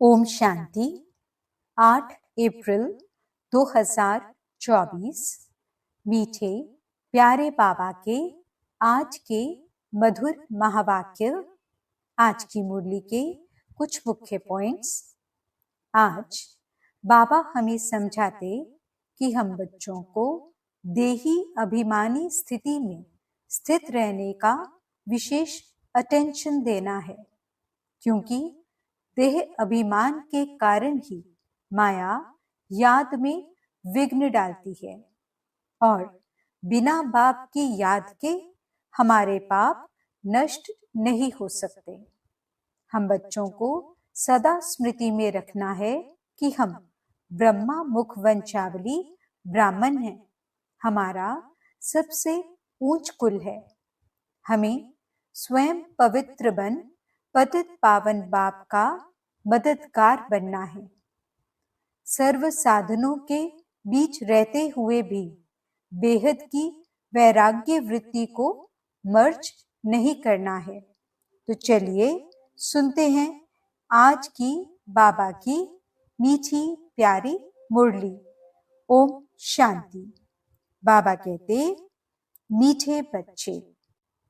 ओम शांति। 8 अप्रैल 2024। मीठे प्यारे बाबा के आज के मधुर महावाक्य। आज की मुरली के कुछ मुख्य पॉइंट्स। आज बाबा हमें समझाते कि हम बच्चों को देही अभिमानी स्थिति में स्थित रहने का विशेष अटेंशन देना है, क्योंकि देह अभिमान के कारण ही माया याद में विघ्न डालती है और बिना बाप की याद के हमारे पाप नष्ट नहीं हो सकते। हम बच्चों को सदा स्मृति में रखना है कि हम ब्रह्मा मुख वंशावली ब्राह्मण हैं। हमारा सबसे ऊंच कुल है। हमें स्वयं पवित्र बन पतित पावन बाप का मददगार बनना है। सर्व साधनों के बीच रहते हुए भी बेहद की वैराग्य वृत्ति को मर्ज नहीं करना है। तो चलिए सुनते हैं आज की बाबा की मीठी प्यारी मुरली। ओम शांति। बाबा कहते, मीठे बच्चे,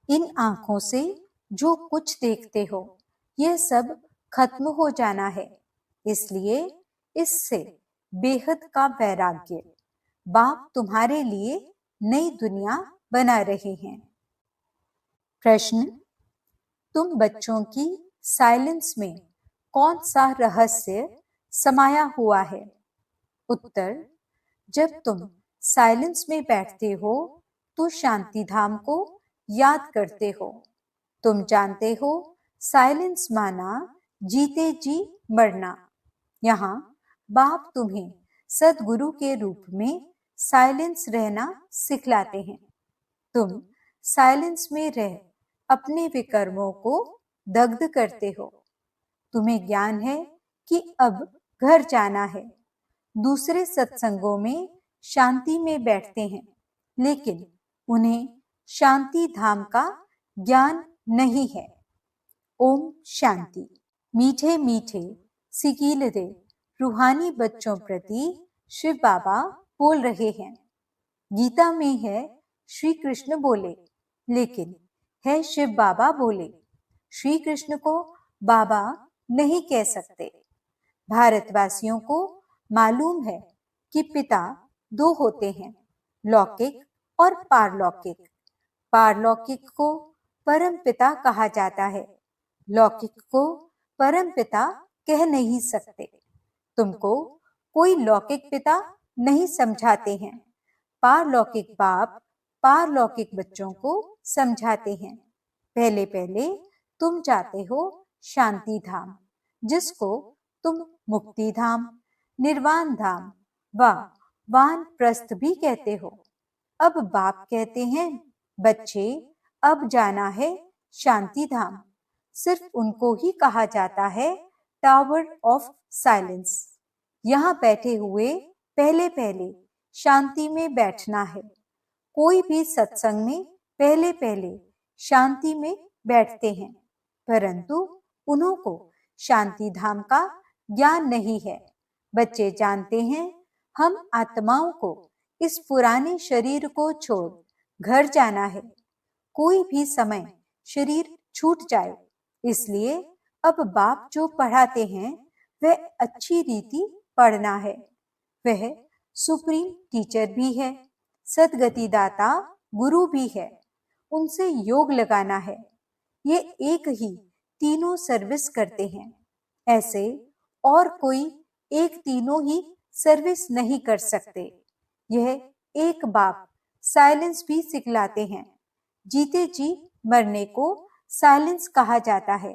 इन आंखों से जो कुछ देखते हो यह सब खत्म हो जाना है, इसलिए इससे बेहद का वैराग्य बाप तुम्हारे लिए नई दुनिया बना रहे हैं। प्रश्न, तुम बच्चों की साइलेंस में कौन सा रहस्य समाया हुआ है? उत्तर, जब तुम साइलेंस में बैठते हो तो शांति धाम को याद करते हो। तुम जानते हो साइलेंस माना जीते जी मरना। यहाँ बाप तुम्हें सदगुरु के रूप में साइलेंस रहना सिखलाते हैं। तुम साइलेंस में रह अपने विकर्मों को दग्ध करते हो। तुम्हें ज्ञान है कि अब घर जाना है। दूसरे सत्संगों में शांति में बैठते हैं, लेकिन उन्हें शांति धाम का ज्ञान नहीं है। ओम शांति। मीठे मीठे सिकीलदे रूहानी बच्चों प्रति शिव बाबा बोल रहे हैं। गीता में है श्री कृष्ण बोले, लेकिन है शिव बाबा बोले। श्री कृष्ण को बाबा नहीं कह सकते। भारतवासियों को मालूम है कि पिता दो होते हैं, लौकिक और पारलौकिक। पारलौकिक को परम पिता कहा जाता है, लौकिक को परम पिता कह नहीं सकते। तुमको कोई लौकिक पिता नहीं समझाते हैं। पारलौकिक बाप पारलौकिक बच्चों को समझाते हैं। पहले पहले तुम जाते हो शांति धाम, जिसको तुम मुक्ति धाम, निर्वाण धाम व वानप्रस्थ भी कहते हो। अब बाप कहते हैं, बच्चे अब जाना है शांति धाम। सिर्फ उनको ही कहा जाता है टावर ऑफ साइलेंस। यहाँ बैठे हुए पहले पहले शांति में बैठना है। कोई भी सत्संग में पहले पहले शांति में बैठते हैं, परंतु उन्हों को शांति धाम का ज्ञान नहीं है। बच्चे जानते हैं हम आत्माओं को इस पुराने शरीर को छोड़ घर जाना है। कोई भी समय शरीर छूट जाए, इसलिए अब बाप जो पढ़ाते हैं वह अच्छी रीति पढ़ना है। वह सुप्रीम टीचर भी है, सदगति दाता गुरु भी है। उनसे योग लगाना है। ये एक ही तीनों सर्विस करते हैं। ऐसे और कोई एक तीनों ही सर्विस नहीं कर सकते। यह एक बाप साइलेंस भी सिखलाते हैं। जीते जी मरने को साइलेंस कहा जाता है।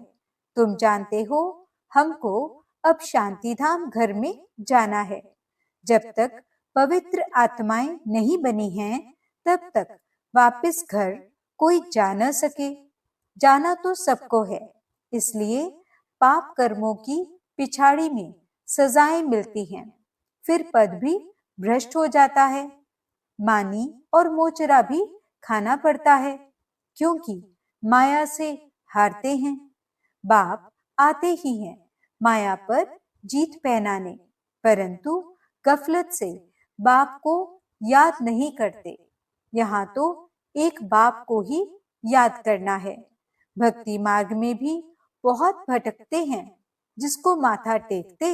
तुम जानते हो हमको अब शांति धाम घर में जाना है। जब तक पवित्र आत्माएं नहीं बनी हैं, तब तक वापस घर कोई जा न सके। जाना तो सबको है, इसलिए पाप कर्मों की पिछाड़ी में सजाएं मिलती हैं। फिर पद भी भ्रष्ट हो जाता है। मानी और मोचरा भी खाना पड़ता है, क्योंकि माया से हारते हैं। बाप आते ही हैं माया पर जीत पहनाने, परंतु गफलत से बाप को याद नहीं करते। यहाँ तो एक बाप को ही याद करना है। भक्ति मार्ग में भी बहुत भटकते हैं, जिसको माथा टेकते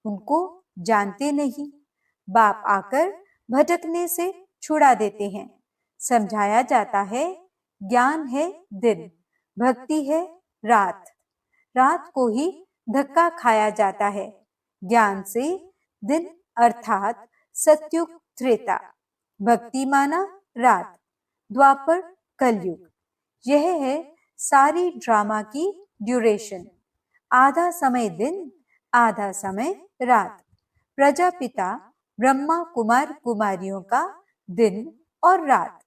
उनको जानते नहीं। बाप आकर भटकने से छुड़ा देते हैं। समझाया जाता है, ज्ञान है दिन, भक्ति है रात। रात को ही धक्का खाया जाता है। ज्ञान से दिन अर्थात सत्युग त्रेता, भक्ति माना रात, द्वापर कलयुग। यह है सारी ड्रामा की ड्यूरेशन। आधा समय दिन, आधा समय रात। प्रजापिता ब्रह्मा कुमार कुमारियों का दिन और रात,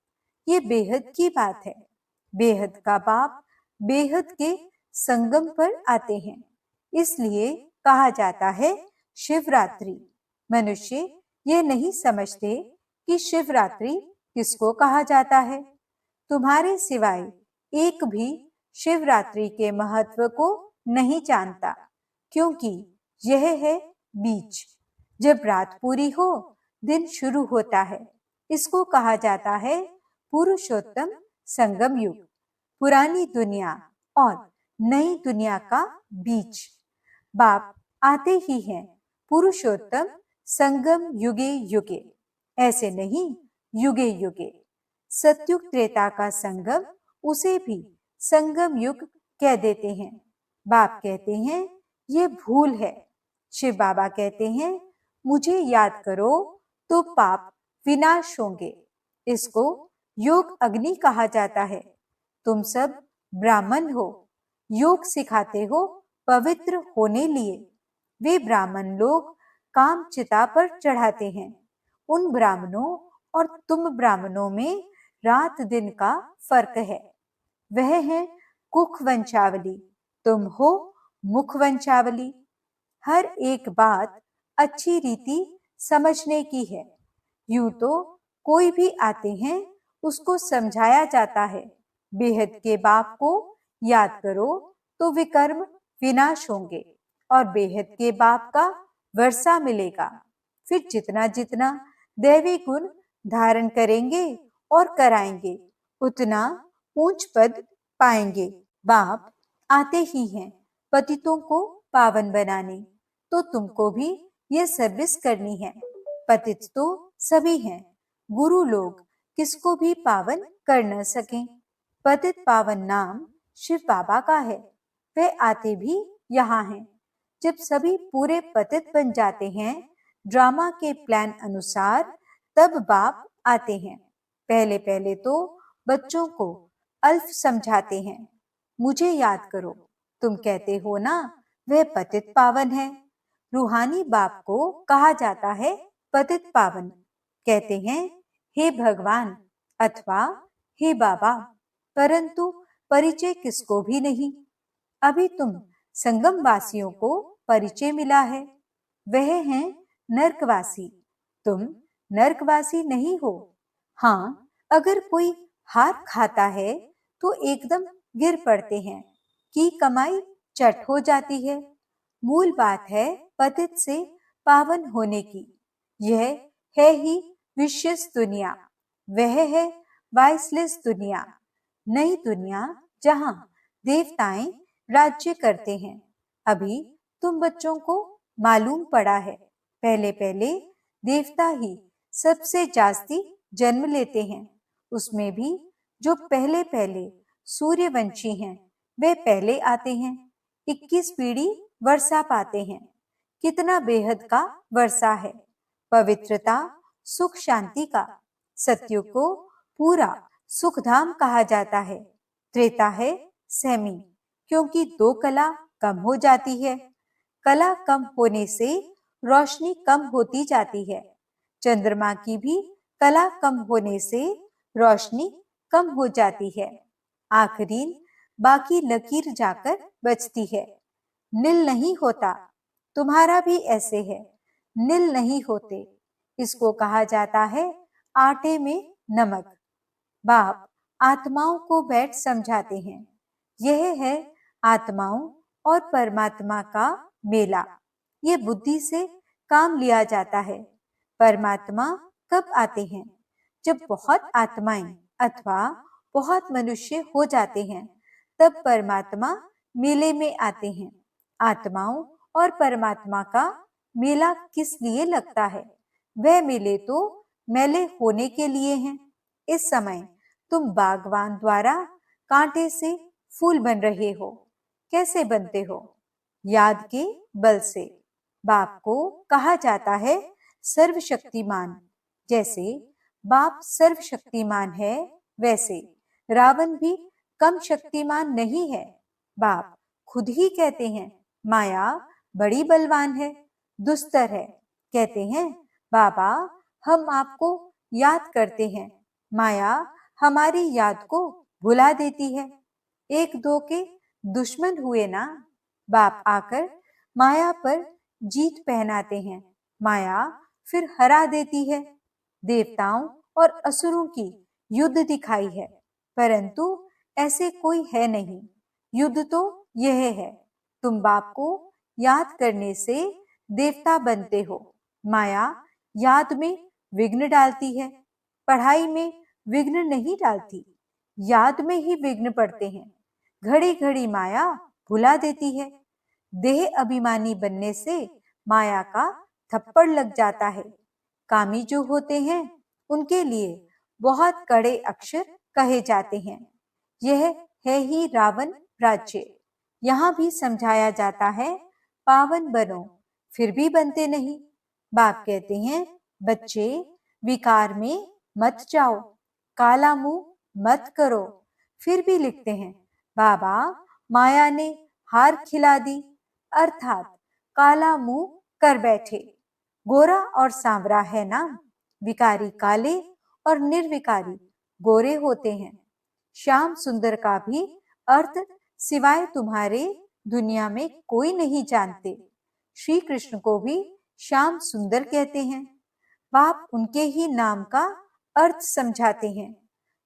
ये बेहद की बात है। बेहद का बाप बेहद के संगम पर आते हैं, इसलिए कहा जाता है शिवरात्रि। मनुष्य ये नहीं समझते कि शिवरात्रि किसको कहा जाता है। तुम्हारे सिवाय एक भी शिवरात्रि के महत्व को नहीं जानता, क्योंकि यह है बीच। जब रात पूरी हो, दिन शुरू होता है। इसको कहा जाता है पुरुषोत्तम संगम युग, पुरानी दुनिया और नई दुनिया का बीच। बाप आते ही हैं पुरुषोत्तम संगम युगे युगे, ऐसे नहीं युगे युगे। सत्युग त्रेता का संगम, उसे भी संगम युग कह देते हैं। बाप कहते हैं ये भूल है। शिव बाबा कहते हैं मुझे याद करो तो पाप विनाश होंगे। इसको योग अग्नि कहा जाता है। तुम सब ब्राह्मण हो, योग सिखाते हो पवित्र होने लिए। वे ब्राह्मण लोग काम चिता पर चढ़ाते हैं। उन ब्राह्मणों और तुम ब्राह्मणों में रात दिन का फर्क है। वह है कुख वंशावली, तुम हो मुख वंशावली। हर एक बात अच्छी रीति समझने की है। यूं तो कोई भी आते हैं उसको समझाया जाता है, बेहद के बाप को याद करो तो विकर्म विनाश होंगे और बेहद के बाप का वर्षा मिलेगा। फिर जितना जितना दैवी गुण धारण करेंगे और कराएंगे, उतना ऊंच पद पाएंगे। बाप आते ही हैं पतितों को पावन बनाने, तो तुमको भी ये सर्विस करनी है। पतित तो सभी हैं, गुरु लोग किसको भी पावन कर न सकें। पतित पावन नाम शिव बाबा का है। वे आते भी यहाँ हैं। जब सभी पूरे पतित बन जाते हैं ड्रामा के प्लान अनुसार, तब बाप आते हैं। पहले पहले तो बच्चों को अल्फ समझाते हैं। मुझे याद करो, तुम कहते हो ना वह पतित पावन है। रूहानी बाप को कहा जाता है पतित पावन। कहते हैं हे भगवान अथवा हे बाबा, परंतु परिचय किसको भी नहीं। अभी तुम संगम वासियों को परिचय मिला है, वह हैं नर्कवासी। तुम नर्कवासी नहीं हो। हाँ, अगर कोई हार खाता है तो एकदम गिर पड़ते हैं कि कमाई चट हो जाती है। मूल बात है पतित से पावन होने की। यह है ही विशेष दुनिया, वह है वाइसलेस दुनिया, नई दुनिया जहां देवताएं राज्य करते हैं। अभी तुम बच्चों को मालूम पड़ा है, पहले पहले देवता ही सबसे जास्ती जन्म लेते हैं। उसमें भी जो पहले पहले सूर्यवंशी हैं, वे पहले आते हैं। 21 पीढ़ी वर्षा पाते हैं। कितना बेहद का वर्षा है, पवित्रता सुख शांति का। सत्युग को पूरा सुखधाम कहा जाता है। त्रेता है सहमी, क्योंकि दो कला कम हो जाती है। कला कम होने से रोशनी कम होती जाती है। चंद्रमा की भी कला कम होने से रोशनी कम हो जाती है। आखिरी बाकी लकीर जाकर बचती है। नील नहीं होता, तुम्हारा भी ऐसे है, नील नहीं होते। इसको कहा जाता है आटे में नमक। बाप आत्माओं को बैठ समझाते हैं। यह है आत्माओं और परमात्मा का मेला। ये बुद्धि से काम लिया जाता है। परमात्मा कब आते हैं? जब बहुत आत्माएं अथवा बहुत मनुष्य हो जाते हैं, तब परमात्मा मेले में आते हैं। आत्माओं और परमात्मा का मेला किस लिए लगता है? वह मेले तो मेले होने के लिए हैं। इस समय तुम बागवान द्वारा कांटे से फूल बन रहे हो। कैसे बनते हो? याद के बल से। बाप को कहा जाता है सर्वशक्तिमान। जैसे बाप सर्वशक्तिमान है, वैसे रावण भी कम शक्तिमान नहीं है। बाप खुद ही कहते हैं माया बड़ी बलवान है, दुस्तर है। कहते हैं बाबा हम आपको याद करते हैं, माया हमारी याद को भुला देती है। एक दो के दुश्मन हुए ना, बाप आकर माया पर जीत पहनाते हैं। माया फिर हरा देती है। देवताओं और असुरों की युद्ध दिखाई है, परंतु ऐसे कोई है नहीं। युद्ध तो यह है, तुम बाप को याद करने से देवता बनते हो। माया याद में विघ्न डालती है, पढ़ाई में विघ्न नहीं डालती, याद में ही विघ्न पड़ते हैं। घड़ी घड़ी माया भुला देती है। देह अभिमानी बनने से माया का थप्पड़ लग जाता है। कामी जो होते हैं उनके लिए बहुत कड़े अक्षर कहे जाते हैं। यह है ही रावण राज्य। यहाँ भी समझाया जाता है पावन बनो, फिर भी बनते नहीं। बाप कहते हैं बच्चे विकार में मत जाओ, काला मुंह मत करो। फिर भी लिखते हैं बाबा माया ने हार खिला दी, अर्थात काला मुंह कर बैठे। गोरा और सांवरा है ना, विकारी काले और निर्विकारी गोरे होते हैं। श्याम सुंदर का भी अर्थ सिवाय तुम्हारे दुनिया में कोई नहीं जानते। श्री कृष्ण को भी श्याम सुंदर कहते हैं। बाप उनके ही नाम का अर्थ समझाते हैं।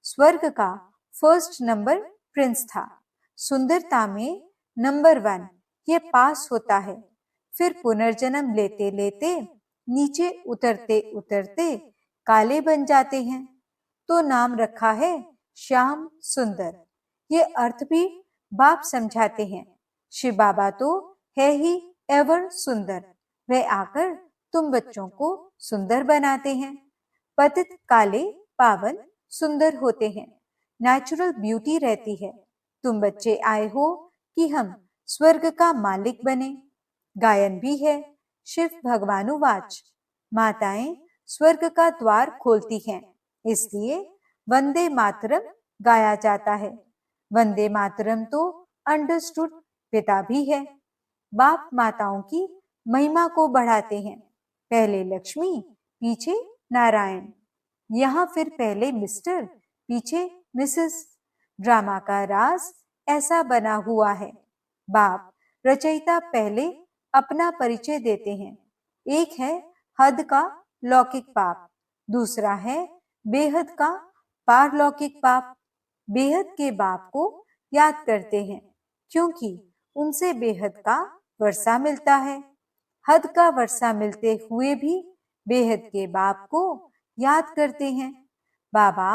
स्वर्ग का फर्स्ट नंबर प्रिंस था, सुंदरता में नंबर 1 ये पास होता है। फिर पुनर्जन्म लेते लेते नीचे उतरते उतरते काले बन जाते हैं, तो नाम रखा है श्याम सुंदर। ये अर्थ भी बाप समझाते हैं। शिव बाबा तो है ही एवर सुंदर, वह आकर तुम बच्चों को सुंदर बनाते हैं। पतित काले पावन सुंदर होते हैं, नेचुरल ब्यूटी रहती है। तुम बच्चे आए हो कि हम स्वर्ग का मालिक बने। गायन भी है शिव भगवानुवाच, माताएं स्वर्ग का द्वार खोलती हैं, इसलिए वंदे मातरम गाया जाता है। वंदे मातरम तो अंडरस्टूड पिता भी है। बाप माताओं की महिमा को बढ़ाते हैं। पहले लक्ष्मी, पीछे नारायण। यहाँ फिर पहले मिस्टर, पीछे मिसेस। ड्रामा का राज ऐसा बना हुआ है। बाप रचयिता पहले अपना परिचय देते हैं। एक है हद का लौकिक पाप, दूसरा है बेहद का पारलौकिक पाप। बेहद के बाप को याद करते हैं, क्योंकि उनसे बेहद का वर्षा मिलता है। हद का वर्षा मिलते हुए भी बेहद के बाप को याद करते हैं। बाबा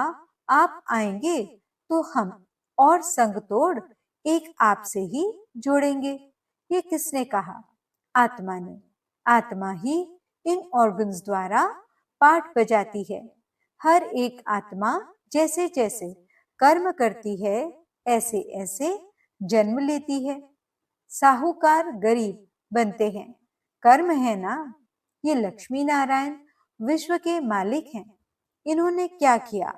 आप आएंगे तो हम और संग तोड़ एक आपसे ही जोड़ेंगे। ये किसने कहा? आत्मा ने। आत्मा ही इन ऑर्गन्स द्वारा पाठ बजाती है। हर एक आत्मा जैसे जैसे कर्म करती है, ऐसे ऐसे जन्म लेती है। साहूकार गरीब बनते हैं, कर्म है ना। ये लक्ष्मी नारायण विश्व के मालिक हैं। इन्होंने क्या किया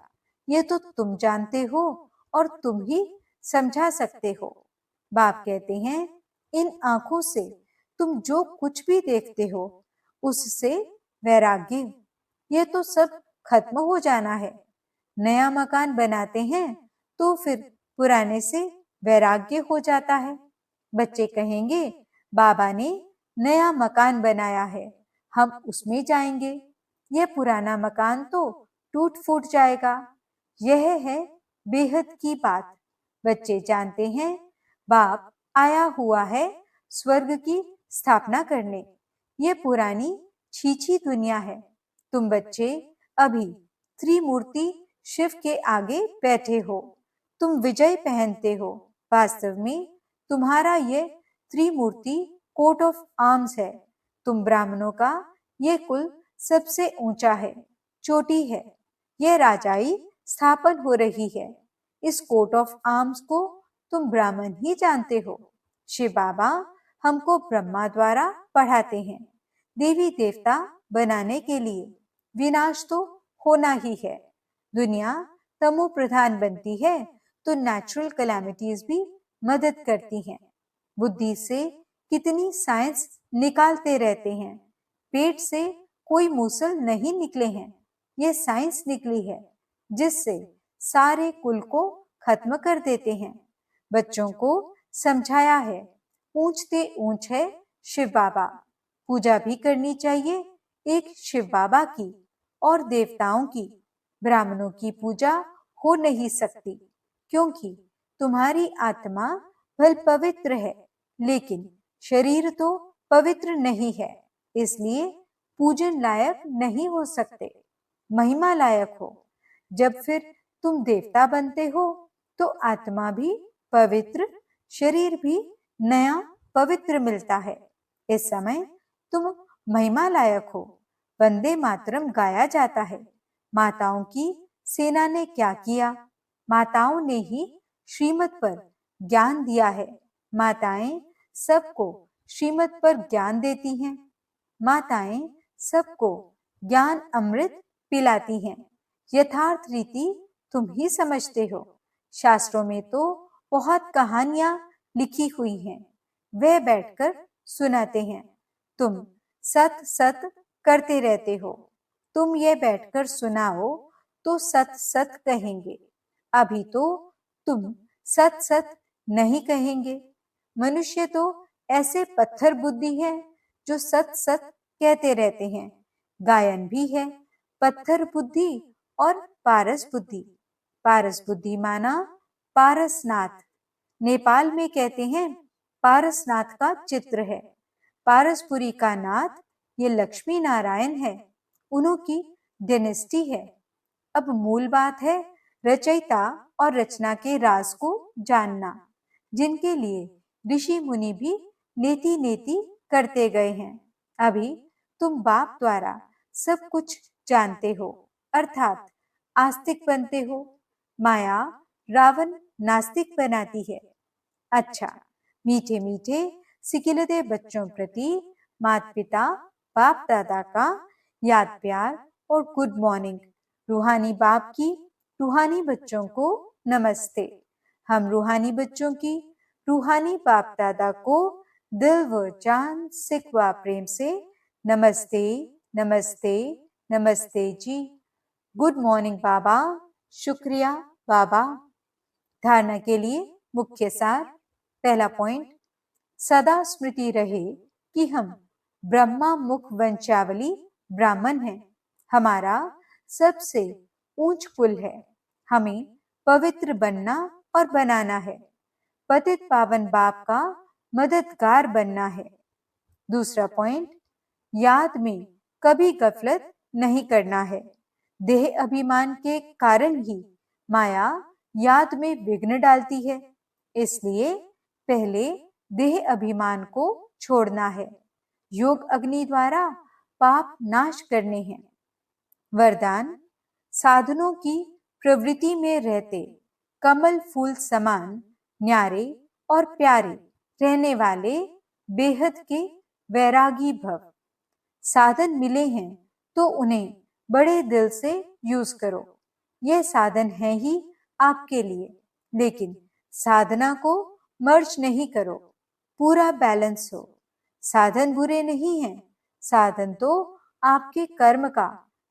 ये तो तुम जानते हो और तुम ही समझा सकते हो। बाप कहते हैं इन आंखों से तुम जो कुछ भी देखते हो उससे वैराग्य, ये तो सब खत्म हो जाना है। नया मकान बनाते हैं तो फिर पुराने से वैराग्य हो जाता है। बच्चे कहेंगे बाबा ने नया मकान बनाया है, हम उसमें जाएंगे। यह पुराना मकान तो टूट फूट जाएगा। यह है बेहद की बात। बच्चे जानते हैं बाप आया हुआ है स्वर्ग की स्थापना करने। ये पुरानी छीछी दुनिया है। तुम बच्चे अभी त्रिमूर्ति शिव के आगे बैठे हो। तुम विजय पहनते हो। वास्तव में तुम्हारा ये त्रिमूर्ति कोट ऑफ आर्म्स है। तुम ब्राह्मणों का ये कुल सबसे ऊंचा है, चोटी है। यह राजाई स्थापन हो रही है। इस कोट ऑफ आर्म्स को तुम ब्राह्मण ही जानते हो। शिव बाबा हमको ब्रह्मा द्वारा पढ़ाते हैं। देवी देवता बनाने के लिए विनाश तो होना ही है। दुनिया तमो प्रधान बनती है तो नेचुरल कैलामिटीज भी मदद करती हैं। बुद्धि से कितनी साइंस निकालते रहते हैं। पेट से कोई मूसल नहीं निकले हैं। ये साइंस निकली है जिससे सारे कुल को खत्म कर देते हैं। बच्चों को समझाया है, ऊंचते ऊंच है शिव बाबा। पूजा भी करनी चाहिए एक शिव बाबा की और देवताओं की। ब्राह्मणों की पूजा हो नहीं सकती क्योंकि तुम्हारी आत्मा भल पवित्र है, लेकिन शरीर तो पवित्र नहीं है, इसलिए पूजन लायक नहीं हो सकते। महिमा लायक हो। जब फिर तुम देवता बनते हो तो आत्मा भी पवित्र, शरीर भी नया पवित्र मिलता है। इस समय तुम महिमा लायक हो। वंदे मातरम गाया जाता है। माताओं की सेना ने क्या किया? माताओं ने ही श्रीमत पर ज्ञान दिया है। माताएं सबको श्रीमत पर ज्ञान देती हैं। माताएं सबको ज्ञान अमृत पिलाती हैं। यथार्थ रीति तुम ही समझते हो। शास्त्रों में तो बहुत कहानियां लिखी हुई हैं। वे बैठकर सुनाते हैं। तुम सत सत करते रहते हो। तुम ये बैठकर सुनाओ तो सत सत कहेंगे। अभी तो तुम सत सत नहीं कहेंगे। मनुष्य तो ऐसे पत्थर बुद्धि है जो सत सत कहते रहते हैं। गायन भी है, पत्थर बुद्धि और पारस बुद्धि। पारस बुद्धि माना पारसनाथ। नेपाल में कहते हैं पारसनाथ का चित्र है। पारसपुरी का नाथ ये लक्ष्मी नारायण है। उन्होंने डायनेस्टी है। अब मूल बात है रचयिता और रचना के राज को जानना, जिनके लिए ऋषि मुनि भी नेति नेति करते गए हैं। अभी तुम बाप द्वारा सब कुछ जानते हो, अर्थात आस्तिक बनते हो। माया रावण नास्तिक बनाती है। अच्छा, मीठे मीठे सिकिलते बच्चों प्रति माता पिता बाप दादा का याद प्यार और गुड मॉर्निंग। रूहानी बाप की रूहानी बच्चों को नमस्ते। हम रूहानी बच्चों की रूहानी बाप दादा को दिल व जान सिक व प्रेम से नमस्ते नमस्ते नमस्ते जी। गुड मॉर्निंग बाबा। शुक्रिया बाबा। धारणा के लिए मुख्य सार। पहला पॉइंट, सदा स्मृति रहे कि हम ब्रह्मा मुख वंशावली ब्राह्मण हैं। हमारा सबसे ऊंच कुल है। हमें पवित्र बनना और बनाना है। पतित पावन बाप का मददगार बनना है। दूसरा पॉइंट, याद में कभी गफलत नहीं करना है। देह अभिमान के कारण ही माया याद में विघ्न डालती है, इसलिए पहले देह अभिमान को छोड़ना है। योग अग्नि द्वारा पाप नाश करने हैं। वरदान, साधनों की प्रवृत्ति में रहते कमल फूल समान न्यारे और प्यारे रहने वाले बेहद के वैरागी भव। साधन मिले हैं तो उन्हें बड़े दिल से यूज करो। यह साधन है ही आपके लिए, लेकिन साधना को मर्ज नहीं करो। पूरा बैलेंस हो। साधन बुरे नहीं हैं। साधन तो आपके कर्म का,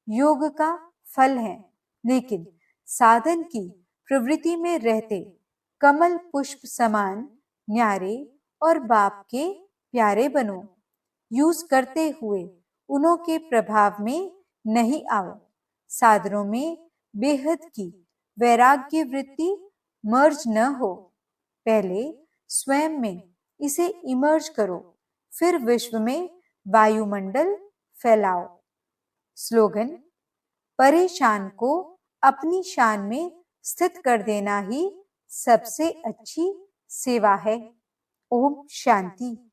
योग का फल है, लेकिन साधन की प्रवृत्ति में रहते कमल पुष्प समान न्यारे और बाप के प्यारे बनो। यूज करते हुए उन्हों के प्रभाव में नहीं आओ। साधनों में बेहद की वैराग्य वृत्ति मर्ज न हो। पहले स्वयं में इसे इमर्ज करो, फिर विश्व में वायुमंडल फैलाओ। स्लोगन, परेशान को अपनी शान में स्थित कर देना ही सबसे अच्छी सेवा है। ओम शांति।